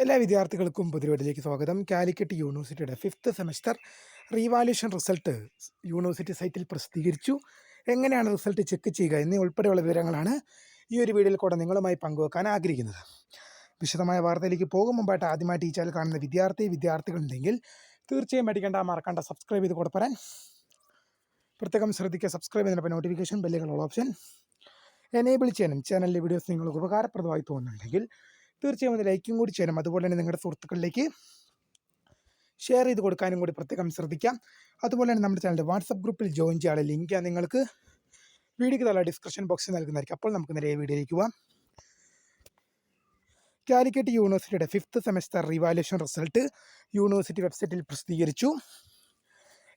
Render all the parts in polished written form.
എല്ലാ വിദ്യാർത്ഥികൾക്കും പുതിയവീഡിയോയിലേക്ക് സ്വാഗതം. കാലിക്കറ്റ് യൂണിവേഴ്സിറ്റിയുടെ 5th semester revaluation result university സൈറ്റിൽ പ്രസിദ്ധീകരിച്ചു. എങ്ങനെയാണ് റിസൾട്ട് ചെക്ക് ചെയ്യുക എന്നീ ഉൾപ്പെടെയുള്ള വിവരങ്ങളാണ് ഈ ഒരു വീഡിയോയിൽ കൂടെ നിങ്ങളുമായി പങ്കുവെക്കാൻ ആഗ്രഹിക്കുന്നത്. വിശദമായ വാർത്തയിലേക്ക് പോകും മുമ്പായിട്ട് ആദ്യമായിട്ട് ഈ ചാനൽ കാണുന്ന വിദ്യാർത്ഥികളുണ്ടെങ്കിൽ തീർച്ചയായും മറക്കണ്ട സബ്സ്ക്രൈബ് ചെയ്ത് കൂടെ പറയാൻ പ്രത്യേകം ശ്രദ്ധിക്കുക. സബ്സ്ക്രൈബ് ചെയ്യുന്നതിനൊപ്പം നോട്ടിഫിക്കേഷൻ ബെല്ലുകളുള്ള ഓപ്ഷൻ എനേബിൾ ചെയ്യാനും ചാനലിലെ വീഡിയോസ് നിങ്ങൾക്ക് ഉപകാരപ്രദമായി തോന്നുന്നുണ്ടെങ്കിൽ തീർച്ചയായും ഒന്ന് ലൈക്കും കൂടി ചെയ്യണം. അതുപോലെ തന്നെ നിങ്ങളുടെ സുഹൃത്തുക്കളിലേക്ക് ഷെയർ ചെയ്ത് കൊടുക്കാനും കൂടി പ്രത്യേകം ശ്രദ്ധിക്കാം. അതുപോലെ തന്നെ നമ്മുടെ ചാനലിൻ്റെ വാട്സപ്പ് ഗ്രൂപ്പിൽ ജോയിൻ ചെയ്യാനുള്ള ലിങ്ക് നിങ്ങൾക്ക് വീഡിയോയ്ക്ക് താഴെ ഡിസ്ക്രിപ്ഷൻ ബോക്സിൽ നൽകുന്നതായിരിക്കും. അപ്പോൾ നമുക്ക് നേരെ വീഡിയോയിലേക്ക് പോവാം. കാലിക്കറ്റ് യൂണിവേഴ്സിറ്റിയുടെ 5th semester revaluation result university വെബ്സൈറ്റിൽ പ്രസിദ്ധീകരിച്ചു.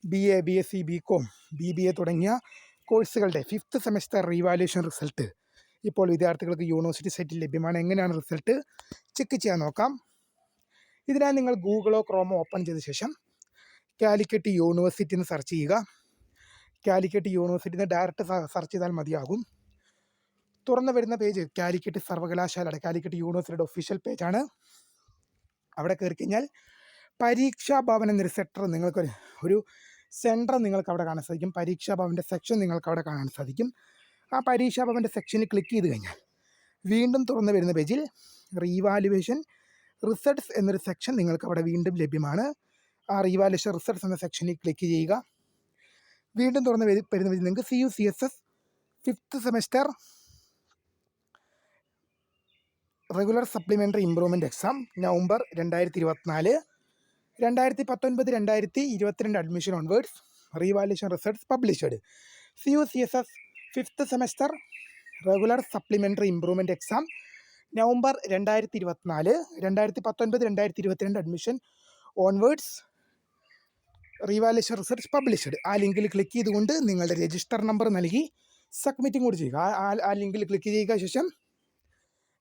BA, BSc, BCom, BBA തുടങ്ങിയ കോഴ്സുകളുടെ 5th സെമസ്റ്റർ റിവാലുവേഷൻ റിസൾട്ട് ഇപ്പോൾ വിദ്യാർത്ഥികൾക്ക് യൂണിവേഴ്സിറ്റി സൈറ്റിൽ ലഭ്യമാണ്. എങ്ങനെയാണ് റിസൾട്ട് ചെക്ക് ചെയ്യാൻ നോക്കാം. ഇതിനായി നിങ്ങൾ ഗൂഗിളോ ക്രോമോ ഓപ്പൺ ചെയ്ത ശേഷം കാലിക്കറ്റ് യൂണിവേഴ്സിറ്റി എന്ന് സെർച്ച് ചെയ്യുക. കാലിക്കറ്റ് യൂണിവേഴ്സിറ്റി എന്ന് ഡയറക്റ്റ് സെർച്ച് ചെയ്താൽ മതിയാകും. തുറന്നു വരുന്ന പേജ് കാലിക്കറ്റ് സർവകലാശാലയുടെ കാലിക്കറ്റ് യൂണിവേഴ്സിറ്റിയുടെ ഒഫീഷ്യൽ പേജാണ്. അവിടെ കയറി കഴിഞ്ഞാൽ പരീക്ഷാ ഭവൻ എന്നൊരു സെക്ടർ ഒരു സെൻറ്റർ നിങ്ങൾക്ക് അവിടെ കാണാൻ സാധിക്കും. പരീക്ഷാ ഭവൻ്റെ സെക്ഷൻ നിങ്ങൾക്ക് അവിടെ കാണാൻ സാധിക്കും. ആ പരീക്ഷാ ഭവൻ്റെ സെക്ഷനിൽ ക്ലിക്ക് ചെയ്ത് കഴിഞ്ഞാൽ വീണ്ടും തുറന്നു വരുന്ന പേജിൽ റീവാലുവേഷൻ റിസൾട്ട്സ് എന്നൊരു സെക്ഷൻ നിങ്ങൾക്ക് അവിടെ വീണ്ടും ലഭ്യമാണ്. ആ റീവാലുവേഷൻ റിസൾട്ട്സ് എന്ന സെക്ഷനിൽ ക്ലിക്ക് ചെയ്യുക. വീണ്ടും തുറന്ന് വരുന്ന പേജിൽ നിങ്ങൾക്ക് CUCSS 5th semester regular supplementary improvement exam November 2024, 2019, 2022 admission onwards revaluation results published. CUCSS 5th semester regular supplementary improvement exam November 2024, 2019, 2022 admission onwards revaluation results published. ആ ലിങ്കിൽ ക്ലിക്ക് ചെയ്തുകൊണ്ട് നിങ്ങളുടെ രജിസ്റ്റർ നമ്പർ നൽകി സബ്മിറ്റും കൂടി ചെയ്യുക. ആ ലിങ്കിൽ ക്ലിക്ക് ചെയ്യുക. ശേഷം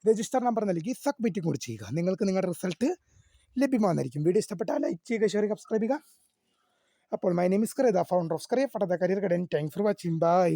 രജിസ്റ്റർ നമ്പർ നൽകി സബ്മിറ്റും കൂടി ചെയ്യുക. നിങ്ങൾക്ക് നിങ്ങളുടെ റിസൾട്ട് ലഭ്യമാകുന്നതായിരിക്കും. വീഡിയോ ഇഷ്ടപ്പെട്ടാൽ ലൈക്ക് ചെയ്യുക, ഷെയർ ചെയ്യുക, സബ്സ്ക്രൈബ് ചെയ്യുക. അപ്പോൾ my name is Kariya, the founder of Kariya for the career guidance. Thanks for watching. By.